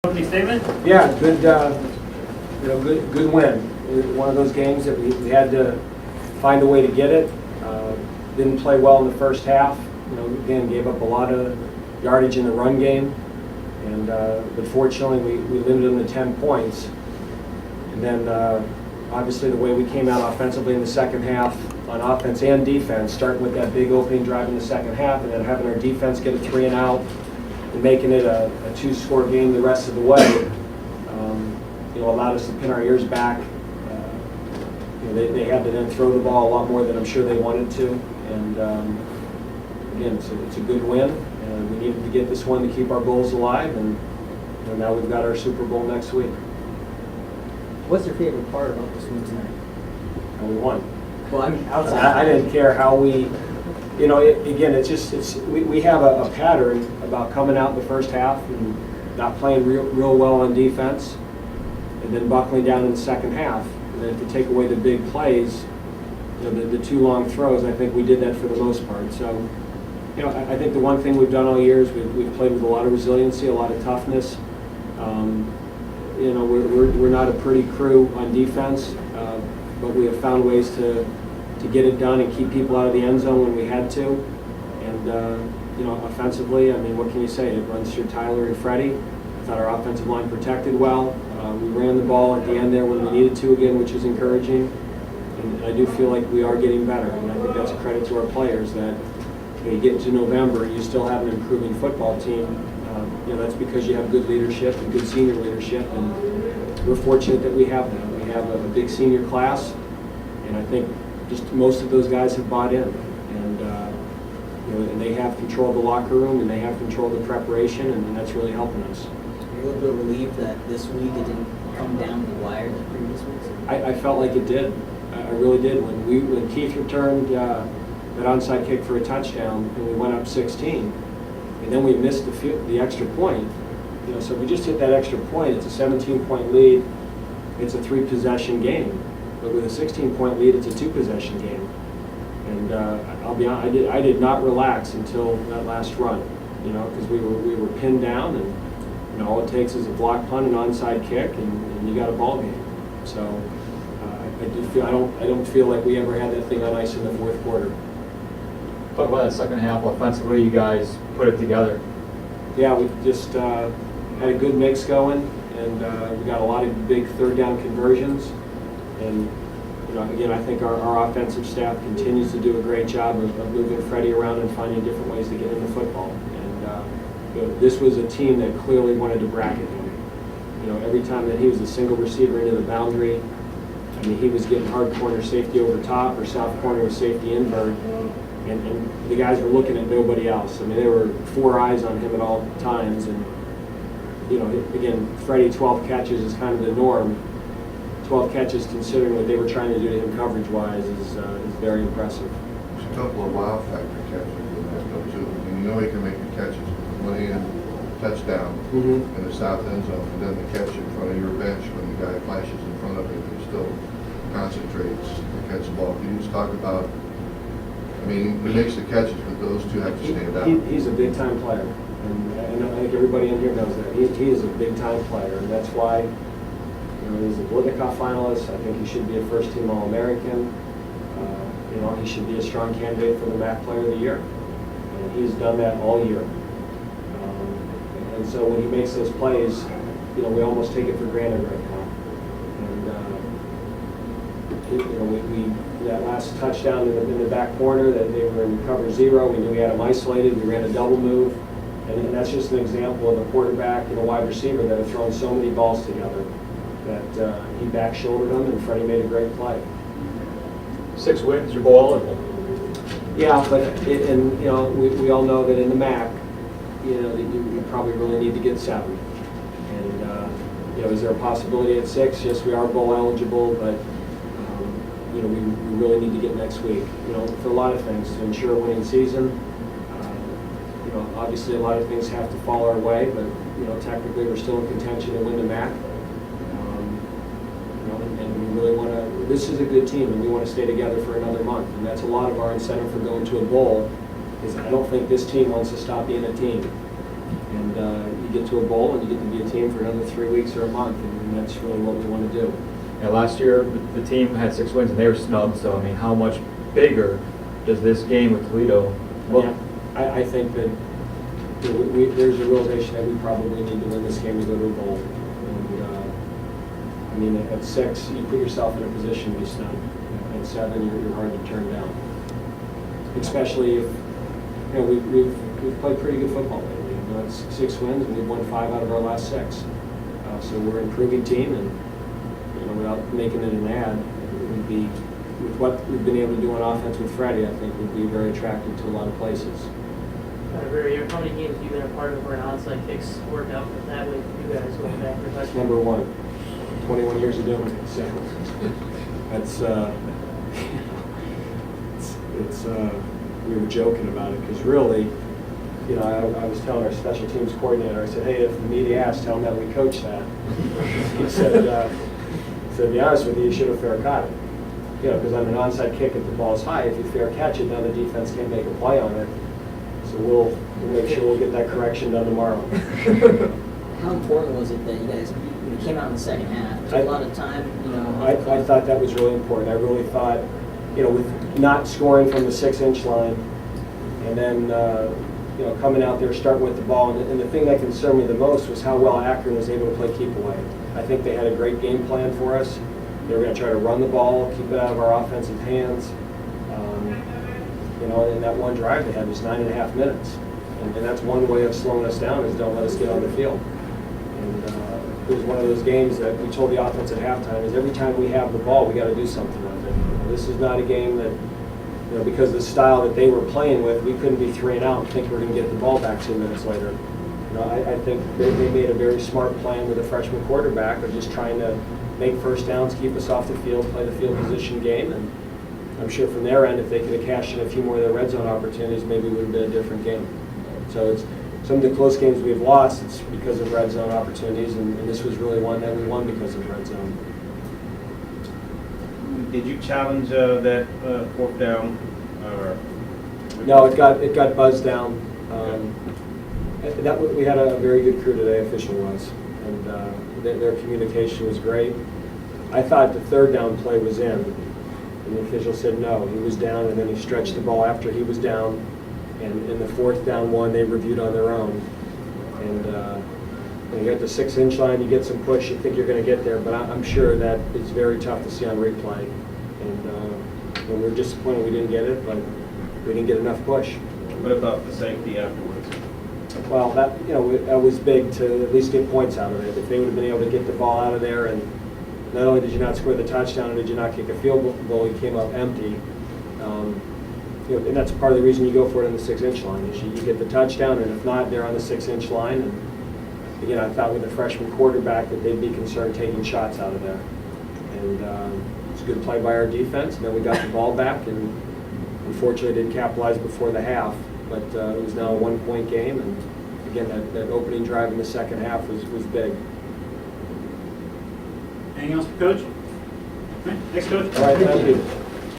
Opening statement? Yeah, good, good win. One of those games that we had to find a way to get it. Didn't play well in the first half. Again, gave up a lot of yardage in the run game, and but fortunately we limited them to 10 points. And then obviously the way we came out offensively in the second half, on offense and defense, starting with that big opening drive in the second half, and then having our defense get a 3 and out, and making it a 2-score game the rest of the way, allowed us to pin our ears back. They had to then throw the ball a lot more than I'm sure they wanted to, and again, it's a good win, and we needed to get this one to keep our Bulls alive, and now we've got our Super Bowl next week. What's your favorite part about this win tonight? And we won. Well, I mean, outside. I didn't care how we, we have a pattern about coming out in the first half and not playing real well on defense, and then buckling down in the second half. And then to take away the big plays, the 2 long throws, I think we did that for the most part. So, I think the one thing we've done all year is we've played with a lot of resiliency, a lot of toughness. We're not a pretty crew on defense, but we have found ways to get it done and keep people out of the end zone when we had to. And, offensively, I mean, what can you say? It runs through Tyler and Freddie. I thought our offensive line protected well. We ran the ball at the end there when we needed to again, which is encouraging. And I do feel like we are getting better. And I think that's a credit to our players that you get into November, you still have an improving football team. That's because you have good leadership and good senior leadership. And we're fortunate that we have that. We have a big senior class. And I think just most of those guys have bought in. And they have control of the locker room, and they have control of the preparation, and that's really helping us. Are you a little bit relieved that this week it didn't come down the wire the previous weeks? I felt like it did. I really did. When Keith returned that onside kick for a touchdown, and we went up 16, and then we missed the extra point. So if we just hit that extra point, it's a 17-point lead. It's a 3-possession game. But with a 16-point lead, it's a 2-possession game. And I'll be honest, I did not relax until that last run, because we were pinned down, and all it takes is a block punt, an onside kick, and you got a ball game. So I don't feel like we ever had that thing on ice in the fourth quarter. Talk about that second half offensively. You guys put it together. Yeah, we just had a good mix going, and we got a lot of big third down conversions, and. Again, I think our offensive staff continues to do a great job of moving Freddie around and finding different ways to get into football. And this was a team that clearly wanted to bracket him. Every time that he was a single receiver into the boundary, I mean, he was getting hard corner safety over top or soft corner with safety invert, and the guys were looking at nobody else. I mean, there were 4 eyes on him at all times. And again, Freddie 12 catches is kind of the norm. 12 catches, considering what they were trying to do to him coverage-wise, is very impressive. There's a couple of wow factor catches in that though too. I mean, he can make the catches with one hand, touchdown in the south end zone, and then the catch in front of your bench when the guy flashes in front of him, he still concentrates to catch the ball. Can you just talk about? I mean, he makes the catches, but those two have to stand out. He's a big-time player, and I think everybody in here knows that. He is a big-time player, and that's why. He's a Blitnikoff finalist. I think he should be a first-team All-American. He should be a strong candidate for the MAC Player of the Year. And he's done that all year. And so when he makes those plays, we almost take it for granted right now. And that last touchdown in the back corner, that they were in cover 0. We knew we had him isolated. We ran a double move. And that's just an example of a quarterback and a wide receiver that have thrown so many balls together. That he back-shouldered them, and Freddie made a great play. 6 wins, you're bowl eligible. Yeah, but we all know that in the MAC, you probably really need to get 7. And is there a possibility at 6? Yes, we are bowl eligible, but we really need to get next week. For a lot of things to ensure a winning season. Obviously a lot of things have to fall our way, but technically we're still in contention to win the MAC. And we really want to, this is a good team, and we want to stay together for another month. And that's a lot of our incentive for going to a bowl, is I don't think this team wants to stop being a team. And get to a bowl and you get to be a team for another 3 weeks or a month, and that's really what we want to do. Yeah, last year, the team had 6 wins and they were snubbed, so I mean, how much bigger does this game with Toledo look? Yeah, I think that there's a realization that we probably need to win this game to go to a bowl. And, I mean, at 6, you put yourself in a position to be snubbed. At 7, you're hard to turn down. Especially if, we've played pretty good football lately. It's 6 wins, and we've won 5 out of our last 6. So we're an improving team, and without making it an ad, we'd be, with what we've been able to do on offense with Freddie, I think would be very attractive to a lot of places. How many games have you been a part of where an onside kicks worked out that way for you guys going back to the That's number 1. 21 years of doing it. So that's we were joking about it because really, I was telling our special teams coordinator, I said, hey, if the media asks, tell them that we coach that. He said, to be honest with you, you should have fair caught it. Because on an onside kick, if the ball's high, if you fair catch it, now the defense can't make a play on it. So we'll make sure we'll get that correction done tomorrow. How important was it that you guys came out in the second half? It took a lot of time, I thought that was really important. I really thought, with not scoring from the 6-inch line, and then, coming out there, starting with the ball, and the thing that concerned me the most was how well Akron was able to play keep away. I think they had a great game plan for us. They were going to try to run the ball, keep it out of our offensive hands. In that one drive they had was 9.5 minutes. And that's one way of slowing us down is don't let us get on the field. And it was one of those games that we told the offense at halftime is every time we have the ball, we got to do something with it. This is not a game that, because of the style that they were playing with, we couldn't be 3 and out and think we're going to get the ball back 2 minutes later. I think they made a very smart plan with a freshman quarterback of just trying to make first downs, keep us off the field, play the field position game, and I'm sure from their end, if they could have cashed in a few more of their red zone opportunities, maybe it would have been a different game. So it's some of the close games we've lost, it's because of red zone opportunities, and this was really one that we won because of red zone. Did you challenge that 4th down? No, it got buzzed down. We had a very good crew today, official was, and their communication was great. I thought the 3rd down play was in, and the official said no, he was down, and then he stretched the ball after he was down, and in the 4th down one they reviewed on their own. And when you got the 6-inch line, you get some push, you think you're going to get there, but I'm sure that it's very tough to see on replay. And we're disappointed we didn't get it, but we didn't get enough push. What about the safety afterwards? Well, that was big to at least get points out of it. If they would have been able to get the ball out of there, and not only did you not score the touchdown, did you not kick a field goal, you came up empty. And that's part of the reason you go for it on the 6-inch line, is you get the touchdown, and if not, they're on the 6-inch line. And again, I thought with the freshman quarterback that they'd be concerned taking shots out of there. And it's a good play by our defense, and then we got the ball back, and unfortunately didn't capitalize before the half. But it was now a 1-point game, and again, that opening drive in the second half was big. Anything else for Coach? All right, thanks, Coach. All right, thank you.